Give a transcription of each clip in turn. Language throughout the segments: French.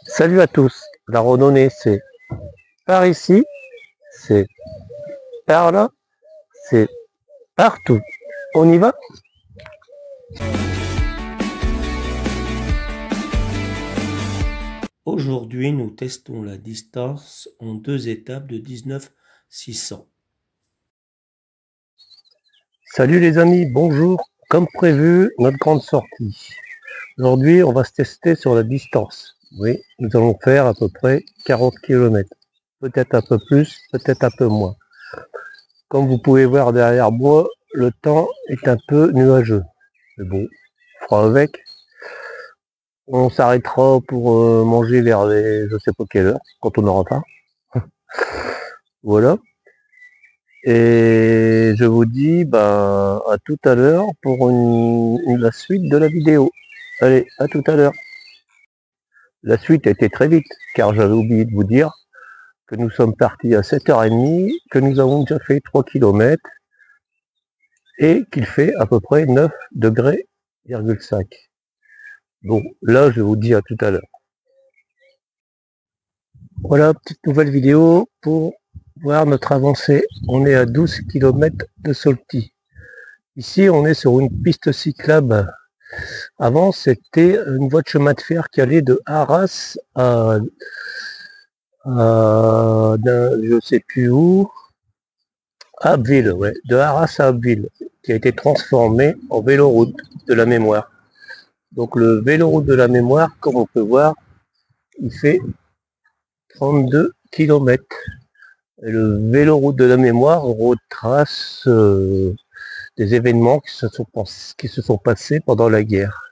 Salut à tous. La randonnée, c'est par ici, c'est par là, c'est partout. On y va? Aujourd'hui, nous testons la distance en 2 étapes de 19 600. Salut les amis, bonjour. Comme prévu, notre grande sortie. Aujourd'hui, on va se tester sur la distance. Oui, nous allons faire à peu près 40 km. Peut-être un peu plus, peut-être un peu moins. Comme vous pouvez voir derrière moi, le temps est un peu nuageux. Mais bon, on fera avec. On s'arrêtera pour manger vers les, je sais pas quelle heure, quand on aura faim. Voilà. Et je vous dis à tout à l'heure pour la suite de la vidéo. Allez, à tout à l'heure. La suite a été très vite, car j'avais oublié de vous dire que nous sommes partis à 7h30, que nous avons déjà fait 3 km et qu'il fait à peu près 9 degrés, 5. Bon, là je vous dis à tout à l'heure. Voilà, petite nouvelle vidéo pour voir notre avancée. On est à 12 km de Solti. Ici, on est sur une piste cyclable. Avant, c'était une voie de chemin de fer qui allait de Arras je sais plus où, à Abbeville, ouais, de Arras à Abbeville, qui a été transformée en véloroute de la mémoire. Donc le véloroute de la mémoire, comme on peut voir, il fait 32 km. Et le véloroute de la mémoire retrace des événements qui se sont passés pendant la guerre.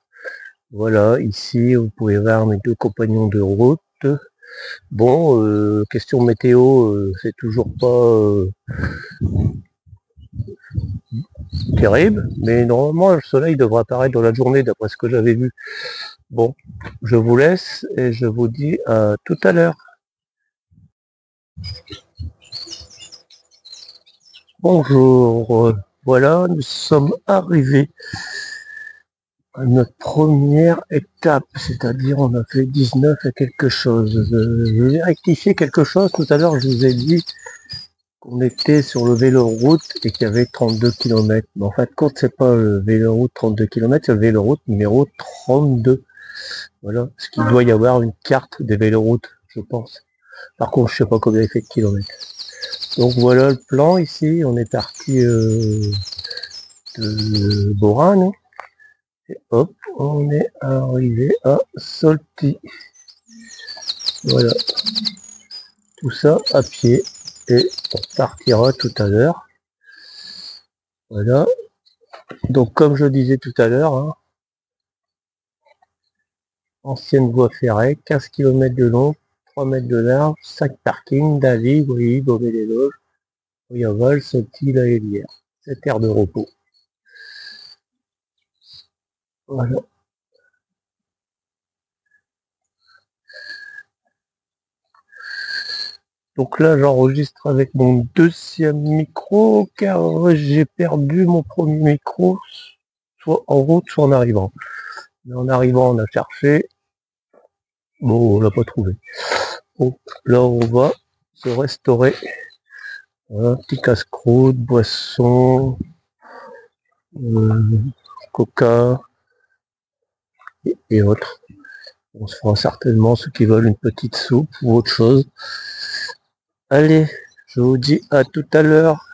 Voilà, ici vous pouvez voir mes deux compagnons de route. Bon, question météo, c'est toujours pas terrible, mais normalement le soleil devrait apparaître dans la journée d'après ce que j'avais vu. Bon, je vous laisse et je vous dis à tout à l'heure. Bonjour, voilà, nous sommes arrivés à notre première étape, c'est-à-dire on a fait 19 et quelque chose. Je vais rectifier quelque chose, tout à l'heure je vous ai dit qu'on était sur le véloroute et qu'il y avait 32 km. Mais en fait, compte, c'est pas le véloroute 32 km, c'est le véloroute numéro 32. Voilà, parce qu'il doit y avoir une carte des véloroutes, je pense. Par contre, je sais pas combien il fait de kilomètres. Donc voilà le plan ici, on est parti de Borin, et hop, on est arrivé à Solti. Voilà, tout ça à pied et on partira tout à l'heure. Voilà, donc comme je disais tout à l'heure, hein, ancienne voie ferrée, 15 km de long, 3 mètres de large, 5 parkings, Daly, Bouilly, Beauvais-les-Loges, Voyaval, Solti, La Hélière. 7 aires de repos. Voilà. Donc là, j'enregistre avec mon deuxième micro, car j'ai perdu mon premier micro, soit en route, soit en arrivant. Mais en arrivant, on a cherché. Bon, on l'a pas trouvé. Donc là, on va se restaurer. Un petit casse-croûte, boisson, coca et autres. On se fera certainement ceux qui veulent une petite soupe ou autre chose. Allez, je vous dis à tout à l'heure.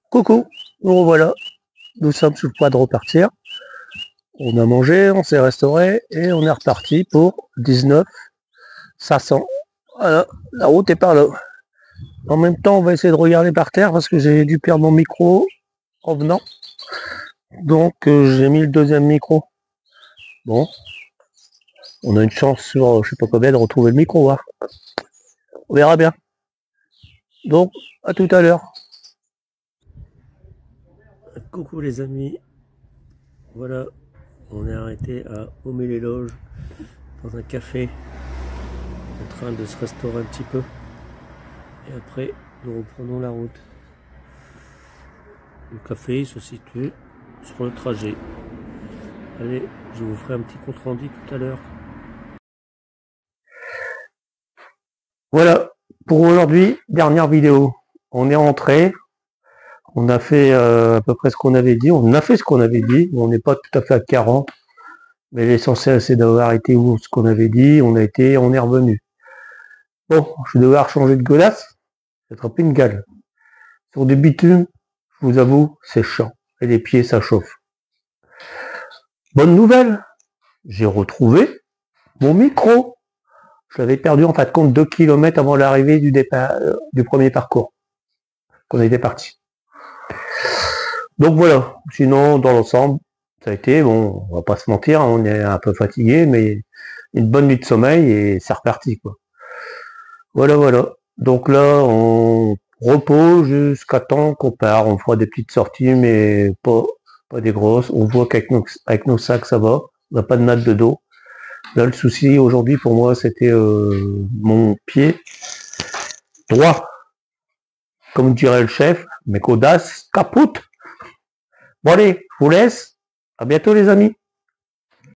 Coucou, nous revoilà. Nous sommes sur le point de repartir. On a mangé, on s'est restauré et on est reparti pour 19 500. Voilà, la route est par là. En même temps, on va essayer de regarder par terre parce que j'ai dû perdre mon micro en venant. Donc j'ai mis le deuxième micro. Bon, on a une chance sur je sais pas combien de retrouver le micro. Hein. On verra bien. Donc, à tout à l'heure. Coucou les amis, voilà, on est arrêté à Beauvais-les-Loges dans un café, en train de se restaurer un petit peu. Et après, nous reprenons la route. Le café se situe sur le trajet. Allez, je vous ferai un petit compte rendu tout à l'heure. Voilà, pour aujourd'hui, dernière vidéo. On est rentré, on a fait à peu près ce qu'on avait dit, on a fait ce qu'on avait dit, on n'est pas tout à fait à 40, mais l'essentiel c'est d'avoir été où ce qu'on avait dit, on est revenu. Bon, je vais devoir changer de godasse, ça sera plus une gale. Sur du bitume, je vous avoue, c'est chiant, et les pieds ça chauffe. Bonne nouvelle, j'ai retrouvé mon micro. Je l'avais perdu en fin de compte 2 km avant l'arrivée du départ, du premier parcours qu'on était parti. Donc voilà, sinon dans l'ensemble, ça a été, bon, on va pas se mentir, on est un peu fatigué, mais une bonne nuit de sommeil et c'est reparti quoi. Voilà. Donc là, on repose jusqu'à temps qu'on part. On fera des petites sorties, mais pas des grosses. On voit qu'avec nos sacs, ça va. On n'a pas de natte de dos. Là, le souci aujourd'hui pour moi, c'était mon pied droit. Comme dirait le chef, mais qu'audace, capote. Bon allez, je vous laisse. À bientôt les amis.